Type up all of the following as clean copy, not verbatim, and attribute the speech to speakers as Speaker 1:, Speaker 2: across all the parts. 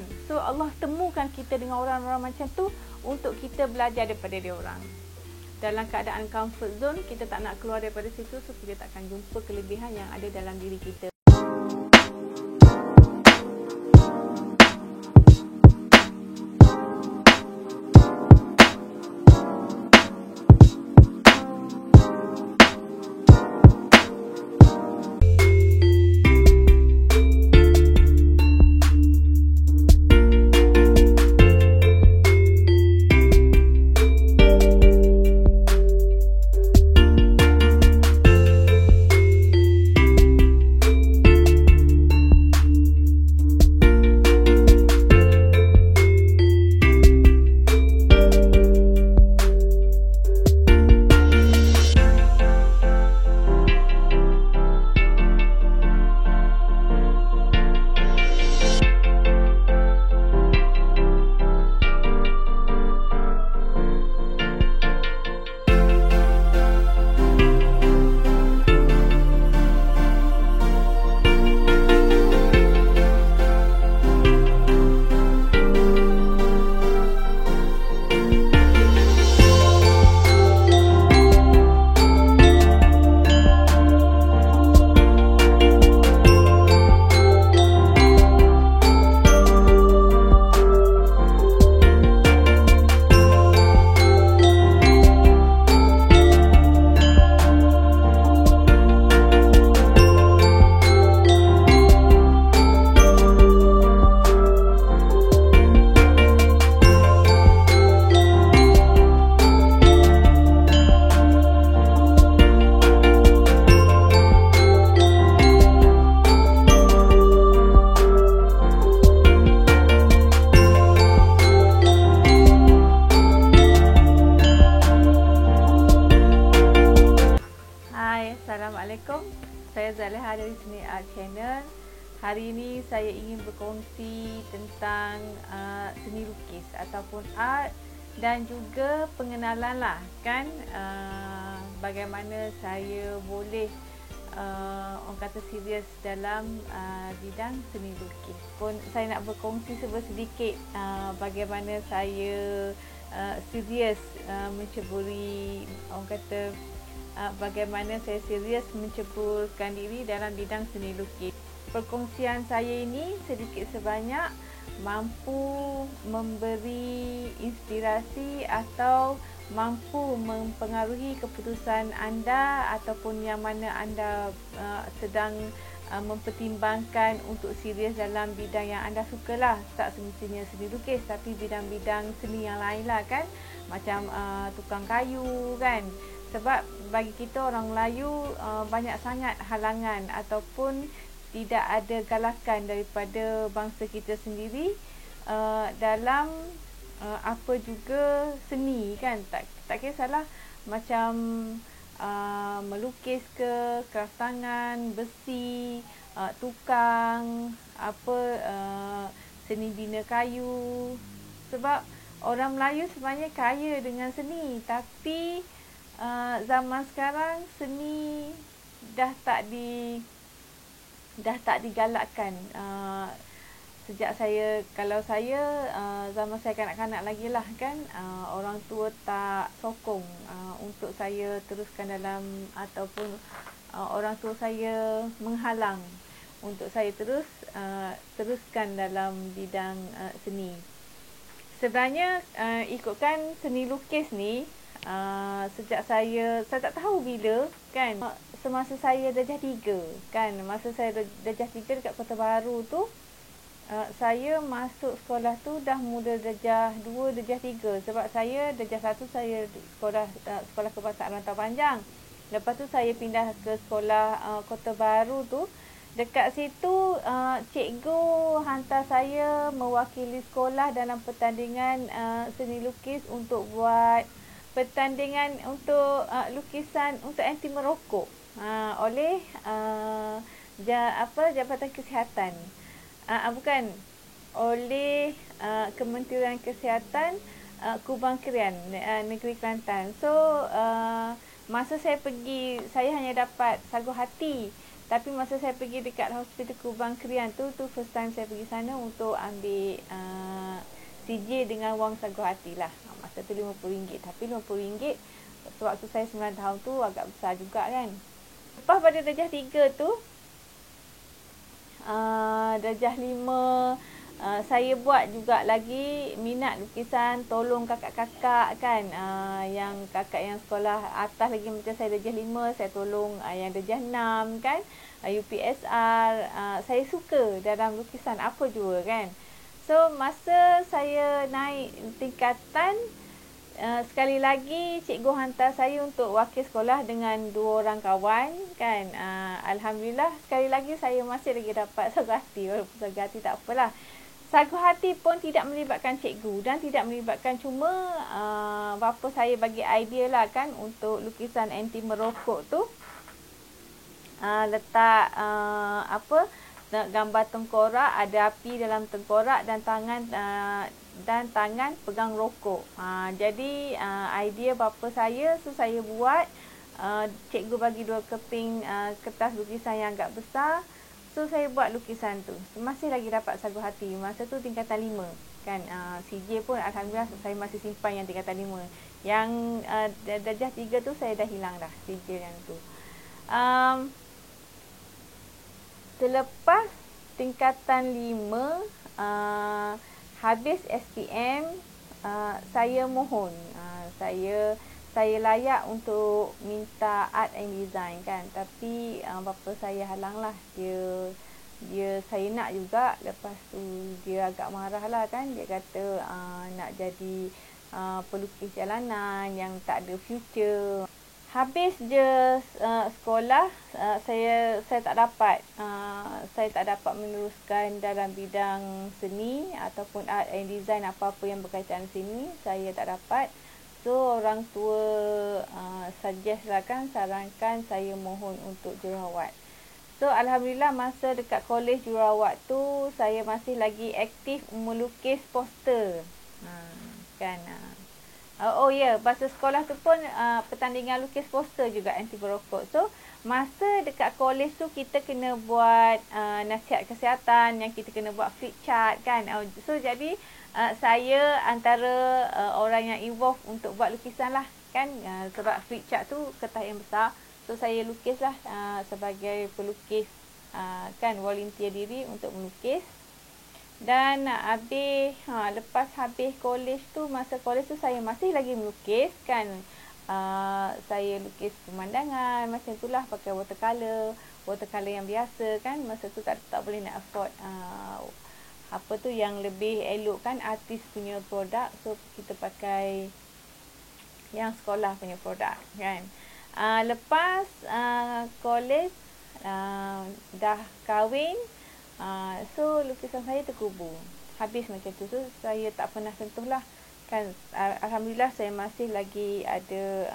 Speaker 1: kan. So Allah temukan kita dengan orang-orang macam tu untuk kita belajar daripada dia orang. Dalam keadaan comfort zone, kita tak nak keluar daripada situ, so kita tak akan jumpa kelebihan yang ada dalam diri kita. Assalamualaikum, saya Zaleha dari Seni Art Channel. Hari ini saya ingin berkongsi tentang seni lukis ataupun art dan juga pengenalan lah kan, bagaimana saya boleh orang kata serius dalam bidang seni lukis. Pun saya nak berkongsi sedikit bagaimana saya serius menceburi, orang kata bagaimana saya serius menceburkan diri dalam bidang seni lukis. Perkongsian saya ini sedikit sebanyak mampu memberi inspirasi atau mampu mempengaruhi keputusan anda ataupun yang mana anda sedang mempertimbangkan untuk serius dalam bidang yang anda sukalah. Tak semestinya seni lukis, tapi bidang-bidang seni yang lain lah kan, macam tukang kayu kan. Sebab bagi kita orang Melayu banyak sangat halangan ataupun tidak ada galakan daripada bangsa kita sendiri dalam apa juga seni kan. Tak kisahlah macam melukis ke, kraft tangan, besi, tukang, seni bina kayu. Sebab orang Melayu sebenarnya kaya dengan seni, tapi zaman sekarang seni dah tak digalakkan. Sejak kalau saya zaman saya kanak-kanak lagi lah kan, orang tua tak sokong untuk saya teruskan dalam, ataupun orang tua saya menghalang untuk saya teruskan dalam bidang seni. Sebenarnya ikutkan seni lukis ni, sejak saya tak tahu bila kan, semasa saya darjah 3 kan, masa saya darjah 3 dekat Kota Baru tu, saya masuk sekolah tu dah mula darjah 2, darjah 3. Sebab saya darjah 1 saya sekolah Kebangsaan Rantau Panjang. Lepas tu saya pindah ke sekolah Kota Baru tu. Dekat situ cikgu hantar saya mewakili sekolah dalam pertandingan seni lukis untuk buat pertandingan untuk lukisan untuk anti merokok oleh Jabatan Kesihatan. Bukan, oleh Kementerian Kesihatan Kubang Krian, Negeri Kelantan. So masa saya pergi, saya hanya dapat sagu hati. Tapi masa saya pergi dekat Hospital Kubang Krian tu first time saya pergi sana untuk ambil CJ dengan wang sagu hati lah. Masa tu RM50. Tapi RM50 sewaktu saya 9 tahun tu agak besar juga kan. Lepas pada darjah 3 tu, darjah 5, saya buat juga lagi minat lukisan, tolong kakak-kakak kan, yang kakak yang sekolah atas lagi macam saya darjah 5, saya tolong yang darjah 6 kan, UPSR. Saya suka dalam lukisan apa jua kan. So masa saya naik tingkatan, sekali lagi cikgu hantar saya untuk wakil sekolah dengan 2 orang kawan kan. Alhamdulillah sekali lagi saya masih lagi dapat sagu hati. Walaupun sagu hati tak apalah. Sagu hati pun tidak melibatkan cikgu dan tidak melibatkan, cuma bapa saya bagi idea lah kan untuk lukisan anti merokok tu. Letak gambar tengkorak, ada api dalam tengkorak dan tangan pegang rokok. Jadi idea bapa saya, so saya buat. Cikgu bagi 2 keping kertas lukisan yang agak besar. So saya buat lukisan tu. Masih lagi dapat sagu hati. Masa tu tingkatan 5 kan. CJ pun alhamdulillah saya masih simpan yang tingkatan 5. Yang darjah 3 tu saya dah hilang dah CJ yang tu. Selepas tingkatan 5, habis SPM, saya mohon, saya layak untuk minta art and design kan. Tapi bapa saya halang lah. Dia saya nak juga. Lepas tu dia agak marah lah kan. Dia kata nak jadi pelukis jalanan yang tak ada future. Habis je sekolah, saya tak dapat meneruskan dalam bidang seni ataupun art and design, apa-apa yang berkaitan sini saya tak dapat. So orang tua suggest lah kan, sarankan saya mohon untuk jururawat. So alhamdulillah masa dekat kolej jururawat tu saya masih lagi aktif melukis poster. Kan. Oh ya, masa sekolah tu pun pertandingan lukis poster juga anti merokok. So masa dekat kolej tu kita kena buat nasihat kesihatan, yang kita kena buat flip chart kan. So jadi saya antara orang yang involve untuk buat lukisan lah kan. Sebab flip chart tu kertas yang besar. So saya lukis lah sebagai pelukis kan, volunteer diri untuk melukis. Dan lepas habis kolej tu, masa kolej tu saya masih lagi melukis kan. Saya lukis pemandangan macam itulah, pakai watercolor yang biasa kan. Masa tu tak boleh nak afford apa tu yang lebih elok kan, artis punya produk. So kita pakai yang sekolah punya produk kan. Lepas kolej dah kahwin, so lukisan saya terkubur. Habis macam tu. So saya tak pernah sentuh lah kan. Alhamdulillah saya masih lagi ada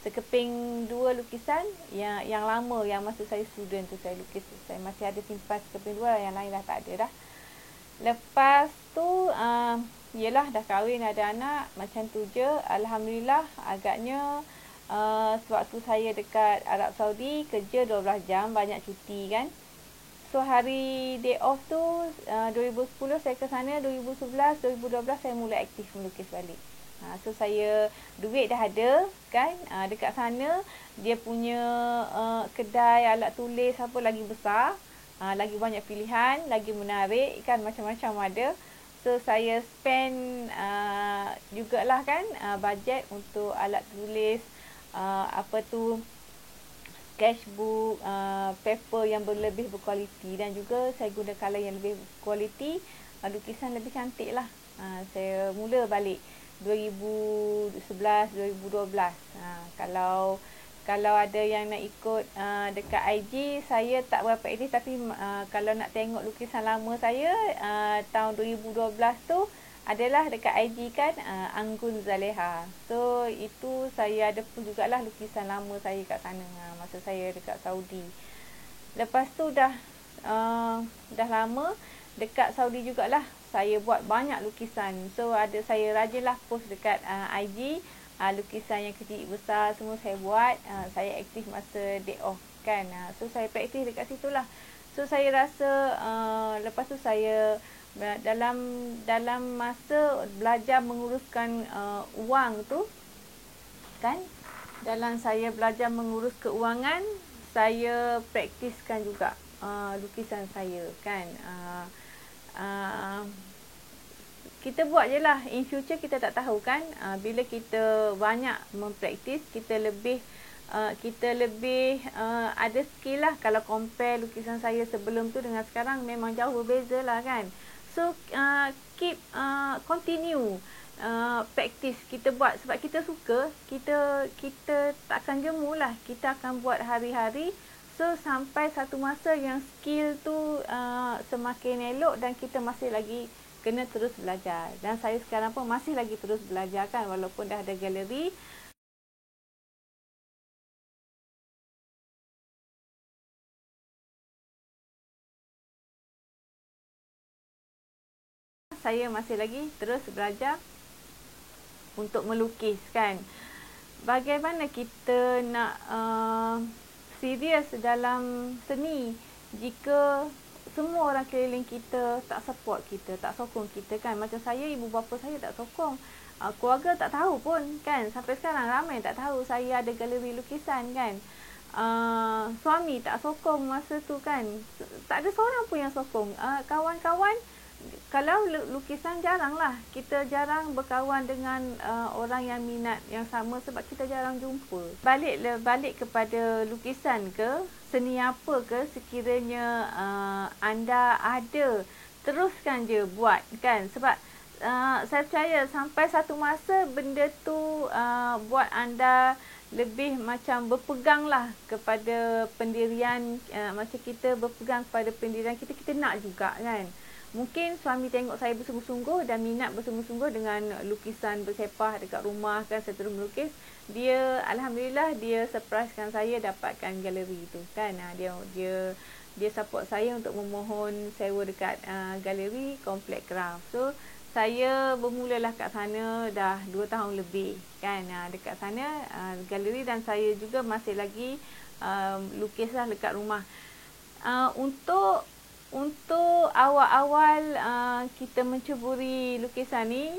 Speaker 1: sekeping 2 lukisan yang lama, yang masa saya student tu saya lukis. Saya masih ada simpan sekeping 2, yang lain dah tak ada dah. Lepas tu yelah dah kahwin, ada anak, macam tu je. Alhamdulillah agaknya sewaktu saya dekat Arab Saudi kerja 12 jam, banyak cuti kan. So hari day off tu 2010 saya ke sana, 2011, 2012 saya mula aktif melukis balik. So saya duit dah ada kan. Dekat sana dia punya kedai alat tulis apa lagi besar, lagi banyak pilihan, lagi menarik kan, macam-macam ada. So saya spend jugalah kan bajet untuk alat tulis, sketchbook, paper yang lebih berkualiti, dan juga saya guna colour yang lebih berkualiti, lukisan lebih cantik lah. Saya mula balik 2011, 2012. Kalau ada yang nak ikut dekat IG, saya tak berapa aktif, tapi kalau nak tengok lukisan lama saya tahun 2012 tu adalah dekat IG kan, Anggun Zaleha. So itu saya ada pun jugalah lukisan lama saya kat sana masa saya dekat Saudi. Lepas tu dah lama dekat Saudi jugalah saya buat banyak lukisan. So saya rajinlah post dekat IG lukisan yang kecil besar semua saya buat. Saya aktif masa day off kan. So saya praktis dekat situlah. So saya rasa lepas tu saya dalam masa belajar menguruskan wang tu kan, dalam saya belajar mengurus keuangan, saya praktiskan juga lukisan saya kan. Kita buat je lah, in future kita tak tahu kan. Bila kita banyak mempraktis, kita lebih ada skill lah. Kalau compare lukisan saya sebelum tu dengan sekarang, memang jauh berbeza lah kan. So continue practice, kita buat sebab kita suka, kita takkan jemu lah, kita akan buat hari-hari. So sampai satu masa yang skill tu semakin elok dan kita masih lagi kena terus belajar. Dan saya sekarang pun masih lagi terus belajar kan, walaupun dah ada galeri. Saya masih lagi terus belajar untuk melukis kan. Bagaimana kita nak serius dalam seni jika semua orang keliling kita tak support kita, tak sokong kita kan. Macam saya, ibu bapa saya tak sokong. Keluarga tak tahu pun kan. Sampai sekarang ramai tak tahu saya ada galeri lukisan kan. Suami tak sokong masa tu kan. Tak ada seorang pun yang sokong. Kawan-kawan, kalau lukisan jarang lah. Kita jarang berkawan dengan orang yang minat yang sama sebab kita jarang jumpa. Balik kepada lukisan ke, seni apa ke, sekiranya anda ada, teruskan je buat kan. Sebab saya percaya sampai satu masa benda tu buat anda lebih macam berpegang lah kepada pendirian. Macam kita berpegang kepada pendirian kita, kita nak juga kan. Mungkin suami tengok saya bersungguh-sungguh dan minat bersungguh-sungguh dengan lukisan bersepah dekat rumah kan, saya terus melukis. Dia, alhamdulillah, dia surprisekan saya dapatkan galeri tu kan. Dia support saya untuk memohon sewa dekat galeri Kompleks Craft. So saya bermulalah kat sana dah 2 tahun lebih kan, dekat sana galeri, dan saya juga masih lagi lukislah dekat rumah. Untuk awal-awal kita menceburi lukisan ni,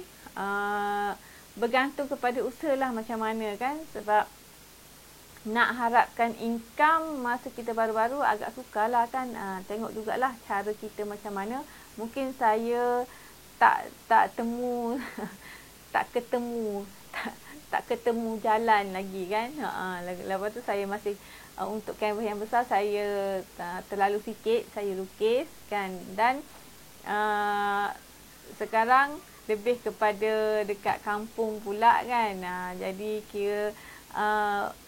Speaker 1: bergantung kepada usaha lah macam mana kan. Sebab nak harapkan income masa kita baru-baru agak sukar lah kan. Tengok jugalah cara kita macam mana. Mungkin saya tak ketemu jalan lagi kan. Lepas tu saya masih untuk kanvas yang besar saya terlalu sikit saya lukis kan. Dan sekarang lebih kepada dekat kampung pula kan. Jadi kira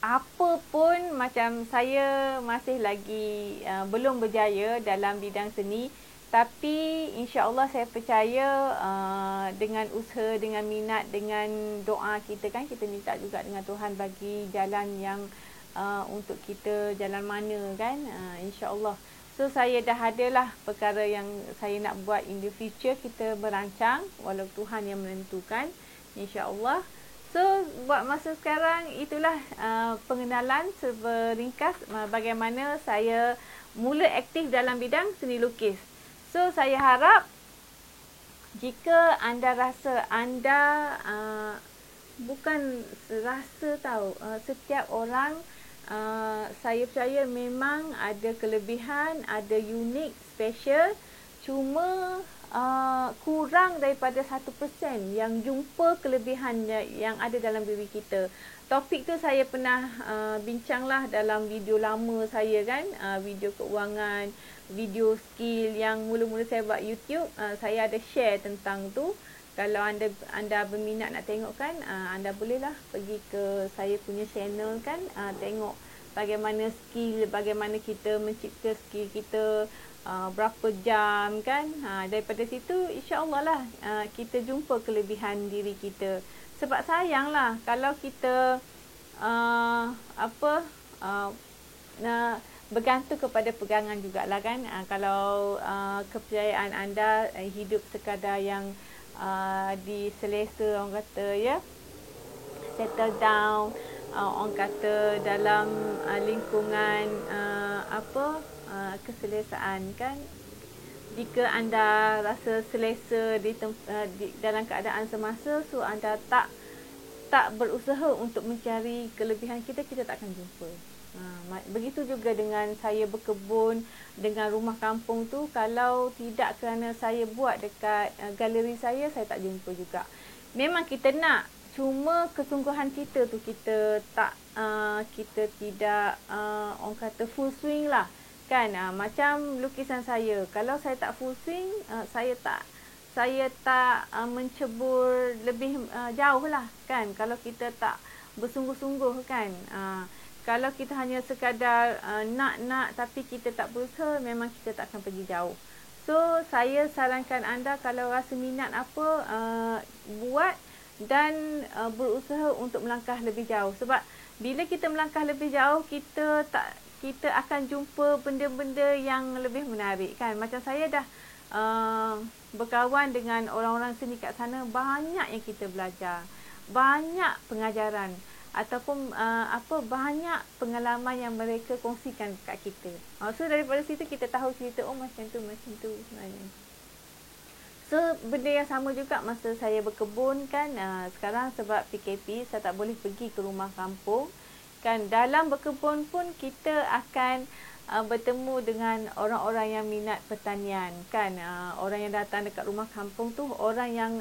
Speaker 1: apa pun, macam saya masih lagi belum berjaya dalam bidang seni, tapi insya-Allah saya percaya dengan usaha, dengan minat, dengan doa kita kan, kita minta juga dengan Tuhan bagi jalan yang untuk kita, jalan mana kan, insya-Allah. So saya dah adalah perkara yang saya nak buat in the future, kita berancang walau Tuhan yang menentukan, insya-Allah. So buat masa sekarang itulah pengenalan seringkas bagaimana saya mula aktif dalam bidang seni lukis. So saya harap jika anda rasa anda bukan rasa tahu, setiap orang saya percaya memang ada kelebihan, ada unik, special, cuma kurang daripada 1% yang jumpa kelebihan yang ada dalam diri kita. Topik tu saya pernah bincanglah dalam video lama saya kan, video keuangan, video skill yang mula-mula saya buat YouTube, saya ada share tentang tu. Kalau anda berminat nak tengok kan, anda bolehlah pergi ke saya punya channel kan, tengok bagaimana skill, bagaimana kita mencipta skill kita, berapa jam kan. Daripada situ insya-Allah lah kita jumpa kelebihan diri kita. Sebab sayanglah kalau kita bergantung kepada pegangan jugalah kan. Kalau kepercayaan anda hidup sekadar yang diselesa, orang kata ya, settle down, orang kata dalam lingkungan keselesaan kan. Jika anda rasa selesa dalam keadaan semasa, so anda tak berusaha untuk mencari kelebihan kita tak akan jumpa. Begitu juga dengan saya berkebun dengan rumah kampung tu, kalau tidak kerana saya buat dekat galeri saya tak jumpa juga. Memang kita nak, cuma kesungguhan kita tu kita tidak orang kata full swing lah kan. Macam lukisan saya, kalau saya tak full swing, saya tak mencebur lebih jauh lah kan, kalau kita tak bersungguh-sungguh kan. Kalau kita hanya sekadar nak tapi kita tak berusaha, memang kita tak akan pergi jauh. So saya sarankan anda, kalau rasa minat apa, buat dan berusaha untuk melangkah lebih jauh. Sebab bila kita melangkah lebih jauh, kita akan jumpa benda-benda yang lebih menarik kan. Macam saya dah berkawan dengan orang-orang seni kat sana, banyak yang kita belajar, banyak pengajaran ataupun banyak pengalaman yang mereka kongsikan kat kita. So daripada situ kita tahu cerita, macam tu sebenarnya. So benda yang sama juga masa saya berkebun kan. Sekarang sebab PKP, saya tak boleh pergi ke rumah kampung kan. Dalam berkebun pun kita akan bertemu dengan orang-orang yang minat pertanian kan. Orang yang datang dekat rumah kampung tu, orang yang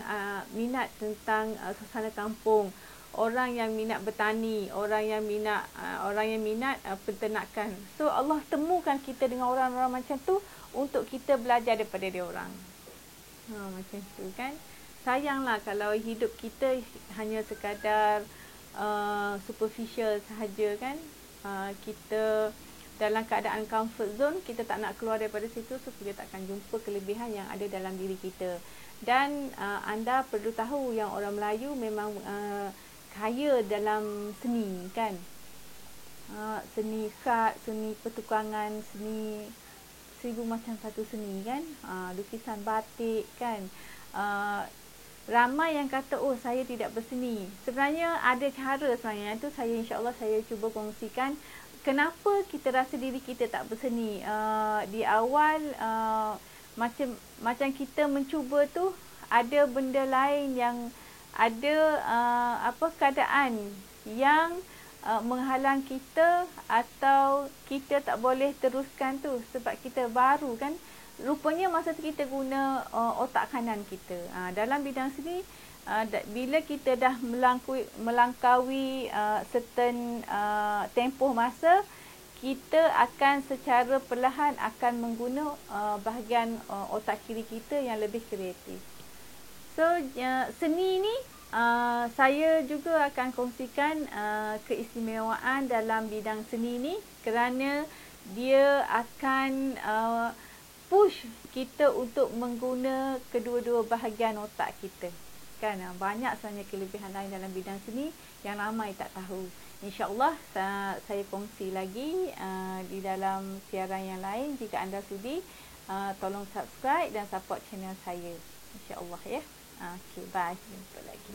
Speaker 1: minat tentang suasana kampung, orang yang minat bertani, orang yang minat peternakan. So Allah temukan kita dengan orang-orang macam tu untuk kita belajar daripada dia orang. Macam tu kan. Sayanglah kalau hidup kita hanya sekadar superficial sahaja kan. Kita dalam keadaan comfort zone, kita tak nak keluar daripada situ, so kita tak akan jumpa kelebihan yang ada dalam diri kita. Dan anda perlu tahu yang orang Melayu memang kaya dalam seni kan. Seni khat, seni pertukangan, seni 1000 macam satu seni kan. Lukisan batik kan. Ramai yang kata, saya tidak berseni. Sebenarnya ada cara sebenarnya. Itu insya-Allah saya cuba kongsikan. Kenapa kita rasa diri kita tak berseni? Di awal macam kita mencuba tu, ada benda lain yang ada keadaan yang menghalang kita, atau kita tak boleh teruskan tu sebab kita baru kan. Rupanya masa tu kita guna otak kanan kita. Dalam bidang seni, bila kita dah melangkaui certain tempoh masa, kita akan secara perlahan akan mengguna bahagian otak kiri kita yang lebih kreatif. So seni ni saya juga akan kongsikan keistimewaan dalam bidang seni ni, kerana dia akan push kita untuk mengguna kedua-dua bahagian otak kita kan. Banyak sebenarnya kelebihan lain dalam bidang seni yang ramai tak tahu. InsyaAllah saya kongsi lagi di dalam siaran yang lain. Jika anda sudi, tolong subscribe dan support channel saya, InsyaAllah ya. Okay, bye. Jumpa lagi.